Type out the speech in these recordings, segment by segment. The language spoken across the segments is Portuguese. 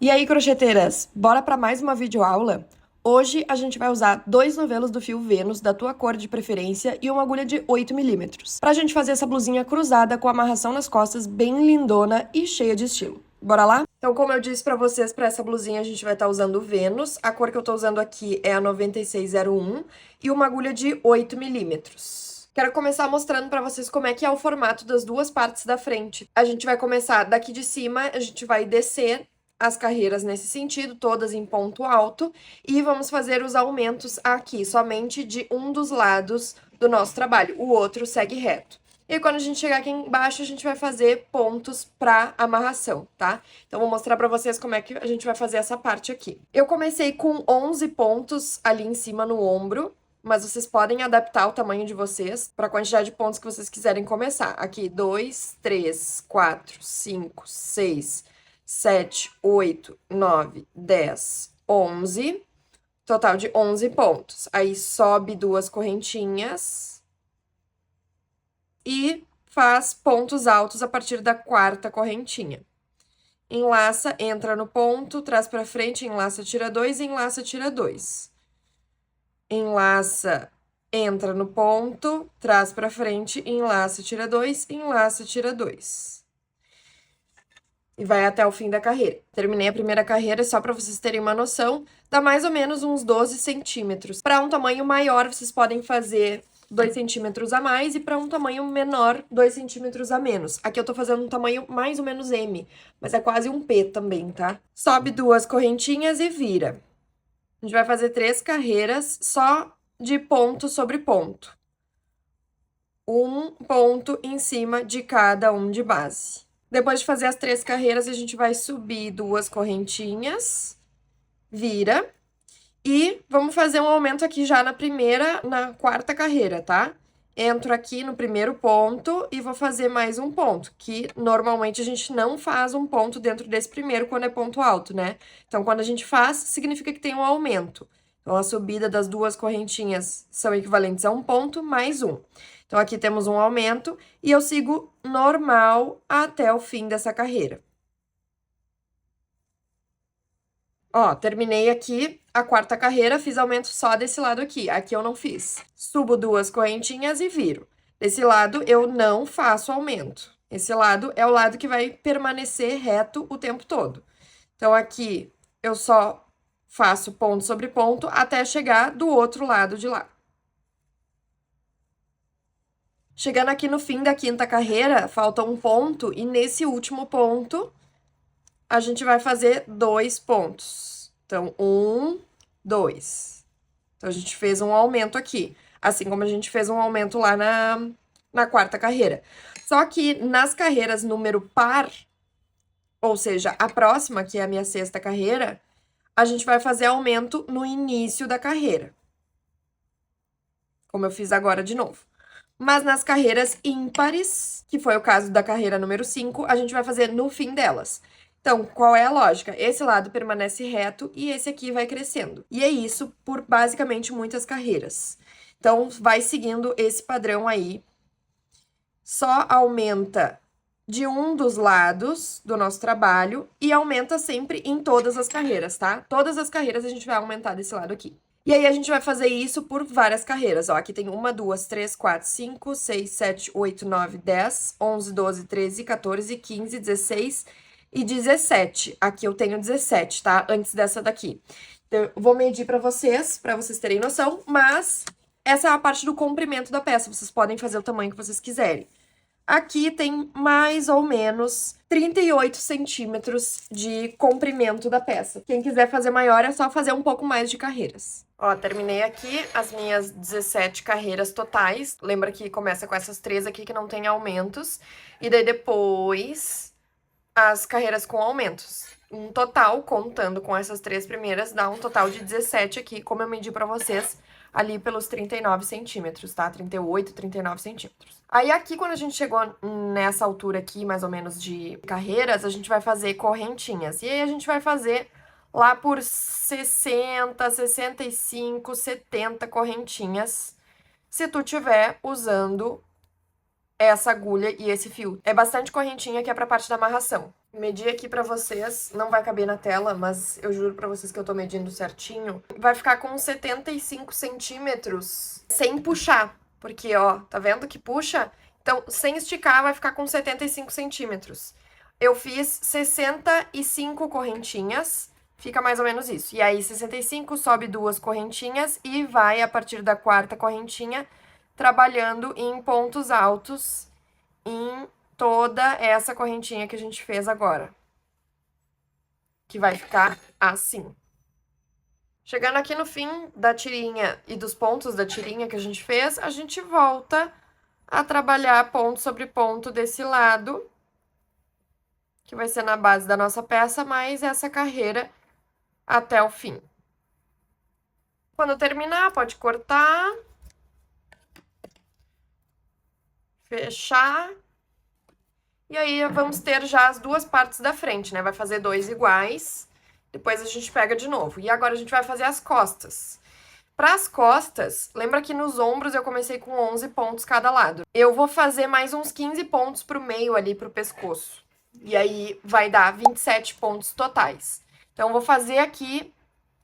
E aí, crocheteiras, bora para mais uma videoaula? Hoje a gente vai usar 2 novelos do fio Vênus da tua cor de preferência e uma agulha de 8 milímetros, pra gente fazer essa blusinha cruzada com amarração nas costas bem lindona e cheia de estilo. Bora lá? Então, como eu disse pra vocês, pra essa blusinha a gente vai estar usando o Vênus. A cor que eu tô usando aqui é a 9601 e uma agulha de 8 milímetros. Quero começar mostrando pra vocês como é que é o formato das duas partes da frente. A gente vai começar daqui de cima, a gente vai descer as carreiras nesse sentido, todas em ponto alto, e vamos fazer os aumentos aqui, somente de um dos lados do nosso trabalho, o outro segue reto. E quando a gente chegar aqui embaixo, a gente vai fazer pontos para amarração, tá? Então, vou mostrar para vocês como é que a gente vai fazer essa parte aqui. Eu comecei com 11 pontos ali em cima no ombro, mas vocês podem adaptar o tamanho de vocês para a quantidade de pontos que vocês quiserem começar. Aqui, 2, 3, 4, 5, 6, 7, 8, 9, 10, 11. Total de 11 pontos. Aí, sobe duas correntinhas e faz pontos altos a partir da quarta correntinha. Enlaça, entra no ponto, traz pra frente, enlaça, tira dois, enlaça, tira dois. Enlaça, entra no ponto, traz pra frente, enlaça, tira dois, enlaça, tira dois. E vai até o fim da carreira. Terminei a primeira carreira, só para vocês terem uma noção, dá mais ou menos uns 12 centímetros. Para um tamanho maior, vocês podem fazer 2 centímetros a mais, e para um tamanho menor, 2 centímetros a menos. Aqui eu tô fazendo um tamanho mais ou menos M, mas é quase um P também, tá? Sobe duas correntinhas e vira. A gente vai fazer 3 carreiras só de ponto sobre ponto. Um ponto em cima de cada um de base. Depois de fazer as 3 carreiras, a gente vai subir duas correntinhas, vira, e vamos fazer um aumento aqui já na quarta carreira, tá? Entro aqui no primeiro ponto e vou fazer mais um ponto, que normalmente a gente não faz um ponto dentro desse primeiro quando é ponto alto, né? Então, quando a gente faz, significa que tem um aumento. Então, a subida das duas correntinhas são equivalentes a um ponto mais um. Então, aqui temos um aumento e eu sigo normal até o fim dessa carreira. Ó, terminei aqui a quarta carreira, fiz aumento só desse lado aqui. Aqui eu não fiz. Subo duas correntinhas e viro. Desse lado eu não faço aumento. Esse lado é o lado que vai permanecer reto o tempo todo. Então, aqui eu só faço ponto sobre ponto até chegar do outro lado de lá. Chegando aqui no fim da quinta carreira, falta um ponto, e nesse último ponto, a gente vai fazer 2 pontos. Então, 1, 2. Então, a gente fez um aumento aqui, assim como a gente fez um aumento lá na quarta carreira. Só que nas carreiras número par, ou seja, a próxima, que é a minha sexta carreira, a gente vai fazer aumento no início da carreira. Como eu fiz agora de novo. Mas nas carreiras ímpares, que foi o caso da carreira número 5, a gente vai fazer no fim delas. Então, qual é a lógica? Esse lado permanece reto e esse aqui vai crescendo. E é isso por basicamente muitas carreiras. Então, vai seguindo esse padrão aí. Só aumenta de um dos lados do nosso trabalho e aumenta sempre em todas as carreiras, tá? Todas as carreiras a gente vai aumentar desse lado aqui. E aí, a gente vai fazer isso por várias carreiras, ó. Aqui tem 1, 2, 3, 4, 5, 6, 7, 8, 9, 10, 11, 12, 13, 14, 15, 16 e 17. Aqui eu tenho 17, tá? Antes dessa daqui. Então, eu vou medir pra vocês terem noção, mas essa é a parte do comprimento da peça. Vocês podem fazer o tamanho que vocês quiserem. Aqui tem mais ou menos 38 centímetros de comprimento da peça. Quem quiser fazer maior é só fazer um pouco mais de carreiras. Ó, terminei aqui as minhas 17 carreiras totais. Lembra que começa com essas 3 aqui que não tem aumentos. E daí depois as carreiras com aumentos. Um total, contando com essas 3 primeiras, dá um total de 17 aqui, como eu medi pra vocês ali pelos 39 centímetros, tá? 38, 39 centímetros. Aí aqui, quando a gente chegou nessa altura aqui, mais ou menos, de carreiras, a gente vai fazer correntinhas. E aí a gente vai fazer lá por 60, 65, 70 correntinhas, se tu tiver usando essa agulha e esse fio. É bastante correntinha que é pra parte da amarração. Medi aqui pra vocês, não vai caber na tela, mas eu juro pra vocês que eu tô medindo certinho. Vai ficar com 75 centímetros sem puxar, porque, ó, tá vendo que puxa? Então, sem esticar, vai ficar com 75 centímetros. Eu fiz 65 correntinhas, fica mais ou menos isso. E aí, 65, sobe 2 correntinhas e vai, a partir da 4ª correntinha, trabalhando em pontos altos em toda essa correntinha que a gente fez agora. Que vai ficar assim. Chegando aqui no fim da tirinha e dos pontos da tirinha que a gente fez, a gente volta a trabalhar ponto sobre ponto desse lado, que vai ser na base da nossa peça, mais essa carreira até o fim. Quando terminar, pode cortar, fechar. E aí, vamos ter já as 2 partes da frente, né? Vai fazer 2 iguais, depois a gente pega de novo. E agora a gente vai fazer as costas. Para as costas, lembra que nos ombros eu comecei com 11 pontos cada lado. Eu vou fazer mais uns 15 pontos pro meio ali, pro pescoço. E aí, vai dar 27 pontos totais. Então, eu vou fazer aqui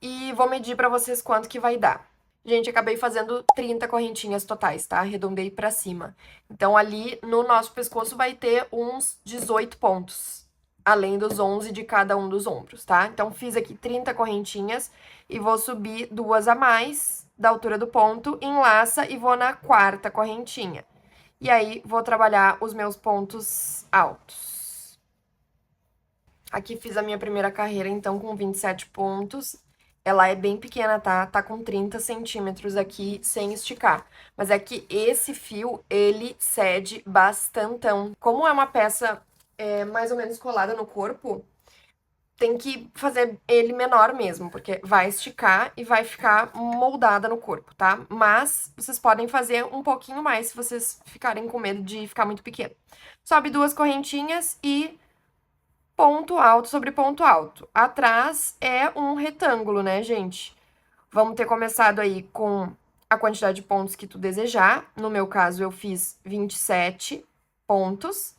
e vou medir para vocês quanto que vai dar. Gente, acabei fazendo 30 correntinhas totais, tá? Arredondei pra cima. Então, ali no nosso pescoço vai ter uns 18 pontos, além dos 11 de cada um dos ombros, tá? Então, fiz aqui 30 correntinhas e vou subir 2 a mais da altura do ponto, enlaça e vou na 4ª correntinha. E aí, vou trabalhar os meus pontos altos. Aqui fiz a minha primeira carreira, então, com 27 pontos. Ela é bem pequena, tá? Tá com 30 centímetros aqui, sem esticar. Mas é que esse fio, ele cede bastantão. Como é uma peça mais ou menos colada no corpo, tem que fazer ele menor mesmo, porque vai esticar e vai ficar moldada no corpo, tá? Mas vocês podem fazer um pouquinho mais se vocês ficarem com medo de ficar muito pequeno. Sobe 2 correntinhas e ponto alto sobre ponto alto. Atrás é um retângulo, né, gente? Vamos ter começado aí com a quantidade de pontos que tu desejar. No meu caso, eu fiz 27 pontos.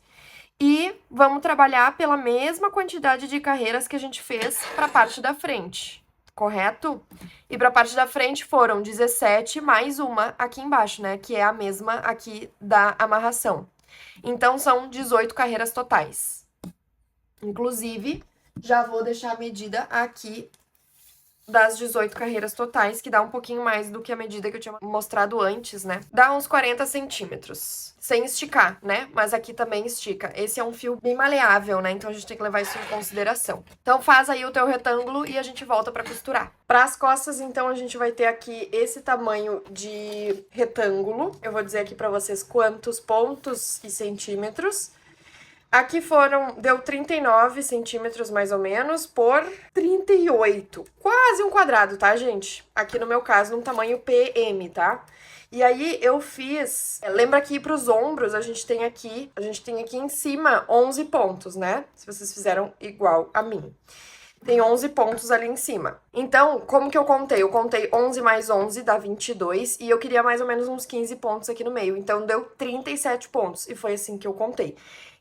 E vamos trabalhar pela mesma quantidade de carreiras que a gente fez para a parte da frente, correto? E para a parte da frente foram 17 mais uma aqui embaixo, né? Que é a mesma aqui da amarração. Então, são 18 carreiras totais. Inclusive, já vou deixar a medida aqui das 18 carreiras totais, que dá um pouquinho mais do que a medida que eu tinha mostrado antes, né? Dá uns 40 centímetros, sem esticar, né? Mas aqui também estica. Esse é um fio bem maleável, né? Então, a gente tem que levar isso em consideração. Então, faz aí o teu retângulo e a gente volta pra costurar. Para as costas, então, a gente vai ter aqui esse tamanho de retângulo. Eu vou dizer aqui pra vocês quantos pontos e centímetros. Aqui deu 39 centímetros mais ou menos por 38. Quase um quadrado, tá, gente? Aqui no meu caso, num tamanho PM, tá? E aí eu fiz, lembra que pros ombros a gente tem aqui em cima 11 pontos, né? Se vocês fizeram igual a mim. Tem 11 pontos ali em cima. Então, como que eu contei? Eu contei 11 mais 11 dá 22 e eu queria mais ou menos uns 15 pontos aqui no meio. Então, deu 37 pontos e foi assim que eu contei.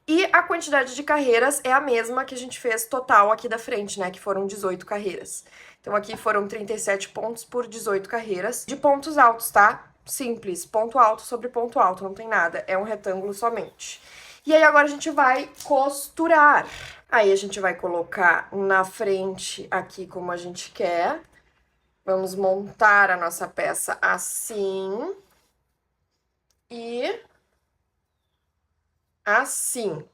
E a quantidade de carreiras é a mesma que a gente fez total aqui da frente, né? Que foram 18 carreiras. Então, aqui foram 37 pontos por 18 carreiras de pontos altos, tá? Simples, ponto alto sobre ponto alto, não tem nada. É um retângulo somente. E aí, agora a gente vai costurar. Aí, a gente vai colocar na frente aqui como a gente quer. Vamos montar a nossa peça assim. E assim.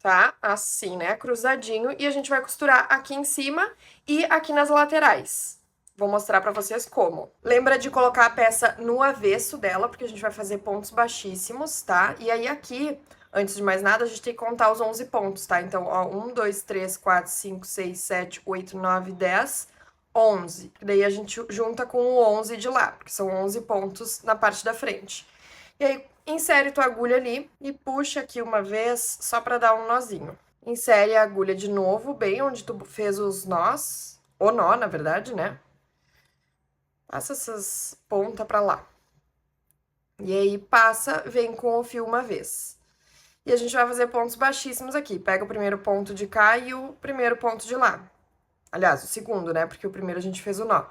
Tá? Assim, né? Cruzadinho. E a gente vai costurar aqui em cima e aqui nas laterais. Vou mostrar pra vocês como. Lembra de colocar a peça no avesso dela, porque a gente vai fazer pontos baixíssimos, tá? E aí aqui, antes de mais nada, a gente tem que contar os 11 pontos, tá? Então, ó, 1, 2, 3, 4, 5, 6, 7, 8, 9, 10, 11. Daí a gente junta com o 11 de lá, porque são 11 pontos na parte da frente. E aí, insere tua agulha ali e puxa aqui uma vez, só pra dar um nozinho. Insere a agulha de novo, bem onde tu fez os nós, o nó, na verdade, né? Passa essas pontas pra lá. E aí passa, vem com o fio uma vez. E a gente vai fazer pontos baixíssimos aqui. Pega o primeiro ponto de cá e o primeiro ponto de lá. Aliás, o segundo, né? Porque o primeiro a gente fez o nó.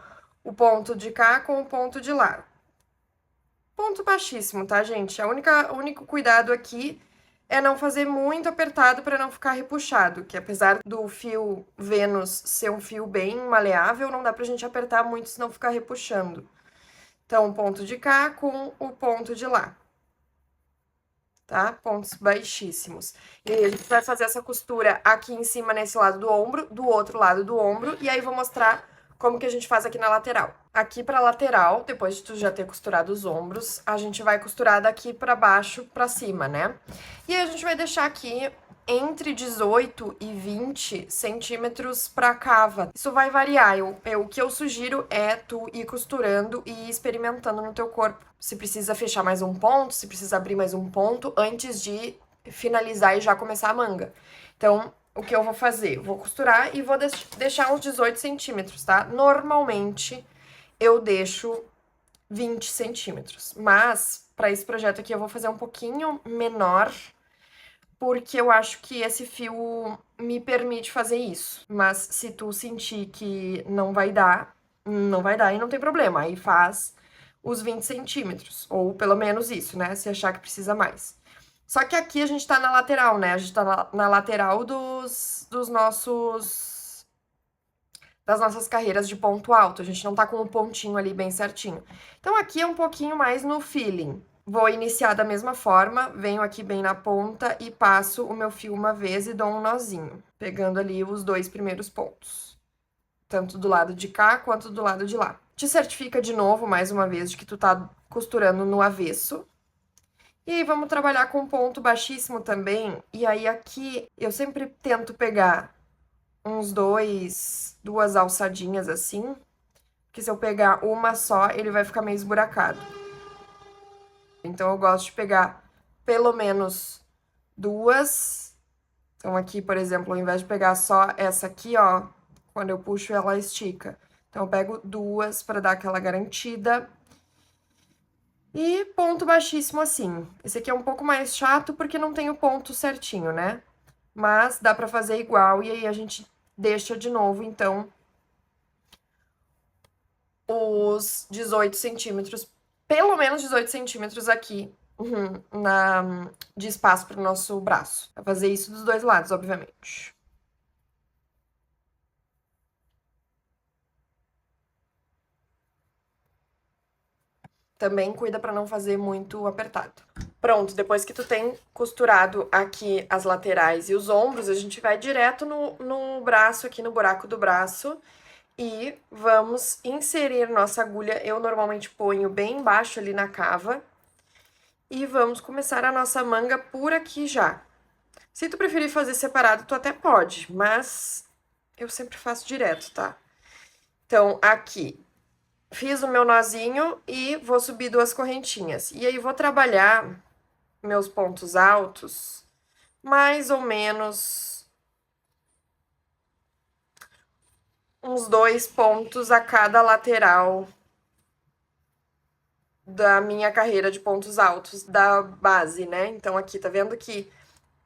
O ponto de cá com o ponto de lá. Ponto baixíssimo, tá, gente? O único cuidado aqui é não fazer muito apertado para não ficar repuxado, que apesar do fio Vênus ser um fio bem maleável, não dá pra gente apertar muito senão ficar repuxando. Então, o ponto de cá com o ponto de lá. Tá? Pontos baixíssimos. E aí, a gente vai fazer essa costura aqui em cima, nesse lado do ombro, do outro lado do ombro, e aí vou mostrar como que a gente faz aqui na lateral. Aqui pra lateral, depois de tu já ter costurado os ombros, a gente vai costurar daqui pra baixo pra cima, né? E aí a gente vai deixar aqui entre 18 e 20 centímetros pra cava. Isso vai variar. O que eu sugiro é tu ir costurando e ir experimentando no teu corpo. Se precisa fechar mais um ponto, se precisa abrir mais um ponto, antes de finalizar e já começar a manga. Então, o que eu vou fazer? Eu vou costurar e vou deixar uns 18 centímetros, tá? Normalmente, eu deixo 20 centímetros. Mas, para esse projeto aqui, eu vou fazer um pouquinho menor, porque eu acho que esse fio me permite fazer isso. Mas se tu sentir que não vai dar, não vai dar e não tem problema. Aí faz os 20 centímetros, ou pelo menos isso, né? Se achar que precisa mais. Só que aqui a gente tá na lateral, né? A gente tá na lateral dos nossos... das nossas carreiras de ponto alto. A gente não tá com o pontinho ali bem certinho. Então, aqui é um pouquinho mais no feeling. Vou iniciar da mesma forma, venho aqui bem na ponta e passo o meu fio uma vez e dou um nozinho, pegando ali os dois primeiros pontos, tanto do lado de cá quanto do lado de lá. Te certifica de novo, mais uma vez, de que tu tá costurando no avesso. E aí, vamos trabalhar com ponto baixíssimo também, e aí aqui eu sempre tento pegar duas alçadinhas assim, porque se eu pegar uma só, ele vai ficar meio esburacado. Então, eu gosto de pegar pelo menos duas. Então, aqui, por exemplo, ao invés de pegar só essa aqui, ó, quando eu puxo, ela estica. Então, eu pego duas para dar aquela garantida. E ponto baixíssimo assim. Esse aqui é um pouco mais chato porque não tem o ponto certinho, né? Mas dá para fazer igual e aí a gente deixa de novo, então, os 18 centímetros, pelo menos 18 centímetros aqui de espaço para o nosso braço. Vai fazer isso dos dois lados, obviamente. Também cuida para não fazer muito apertado. Pronto, depois que tu tem costurado aqui as laterais e os ombros, a gente vai direto no braço, aqui no buraco do braço, e vamos inserir nossa agulha. Eu normalmente ponho bem embaixo ali na cava. E vamos começar a nossa manga por aqui já. Se tu preferir fazer separado, tu até pode, mas eu sempre faço direto, tá? Então, aqui, fiz o meu nozinho e vou subir duas correntinhas. E aí, vou trabalhar meus pontos altos, mais ou menos uns 2 pontos a cada lateral da minha carreira de pontos altos da base, né? Então, aqui, tá vendo que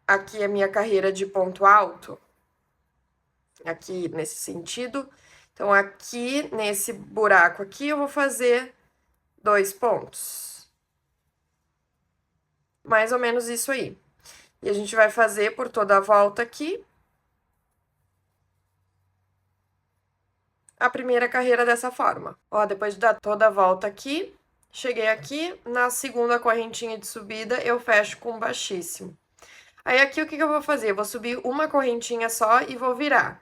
aqui é a minha carreira de ponto alto? Aqui, nesse sentido. Então, aqui, nesse buraco aqui, eu vou fazer 2 pontos. Mais ou menos isso aí. E a gente vai fazer por toda a volta aqui. A primeira carreira dessa forma. Ó, depois de dar toda a volta aqui, cheguei aqui, na segunda correntinha de subida, eu fecho com baixíssimo. Aí, aqui, o que eu vou fazer? Eu vou subir uma correntinha só e vou virar.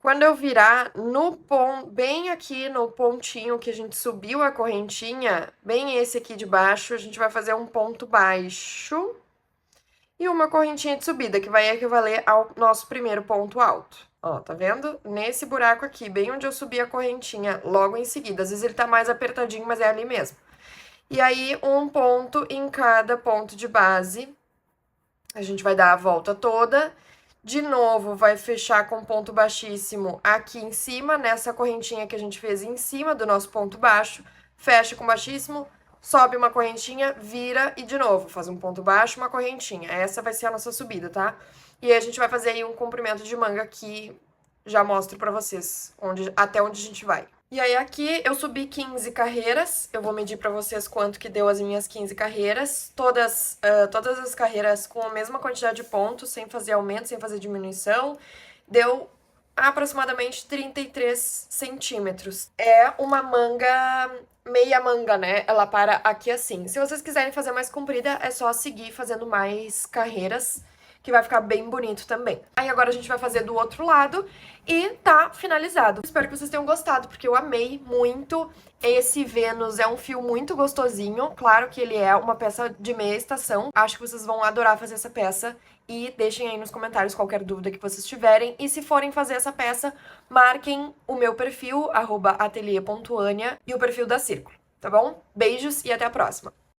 Quando eu virar, bem aqui no pontinho que a gente subiu a correntinha, bem esse aqui de baixo, a gente vai fazer um ponto baixo e uma correntinha de subida, que vai equivaler ao nosso primeiro ponto alto. Ó, tá vendo? Nesse buraco aqui, bem onde eu subi a correntinha, logo em seguida. Às vezes ele tá mais apertadinho, mas é ali mesmo. E aí, um ponto em cada ponto de base. A gente vai dar a volta toda. De novo, vai fechar com ponto baixíssimo aqui em cima, nessa correntinha que a gente fez em cima do nosso ponto baixo. fecha com baixíssimo, sobe uma correntinha, vira e de novo, faz um ponto baixo, uma correntinha. Essa vai ser a nossa subida, tá? E aí a gente vai fazer aí um comprimento de manga que já mostro pra vocês até onde a gente vai. E aí aqui eu subi 15 carreiras, eu vou medir pra vocês quanto que deu as minhas 15 carreiras, todas as carreiras com a mesma quantidade de pontos, sem fazer aumento, sem fazer diminuição, deu aproximadamente 33 centímetros. É uma manga, meia manga, né? Ela para aqui assim. Se vocês quiserem fazer mais comprida, é só seguir fazendo mais carreiras, que vai ficar bem bonito também. Aí agora a gente vai fazer do outro lado e tá finalizado. Espero que vocês tenham gostado, porque eu amei muito. Esse Vênus é um fio muito gostosinho, claro que ele é uma peça de meia estação. Acho que vocês vão adorar fazer essa peça e deixem aí nos comentários qualquer dúvida que vocês tiverem. E se forem fazer essa peça, marquem o meu perfil, @atelier.ania, e o perfil da Círculo, tá bom? Beijos e até a próxima!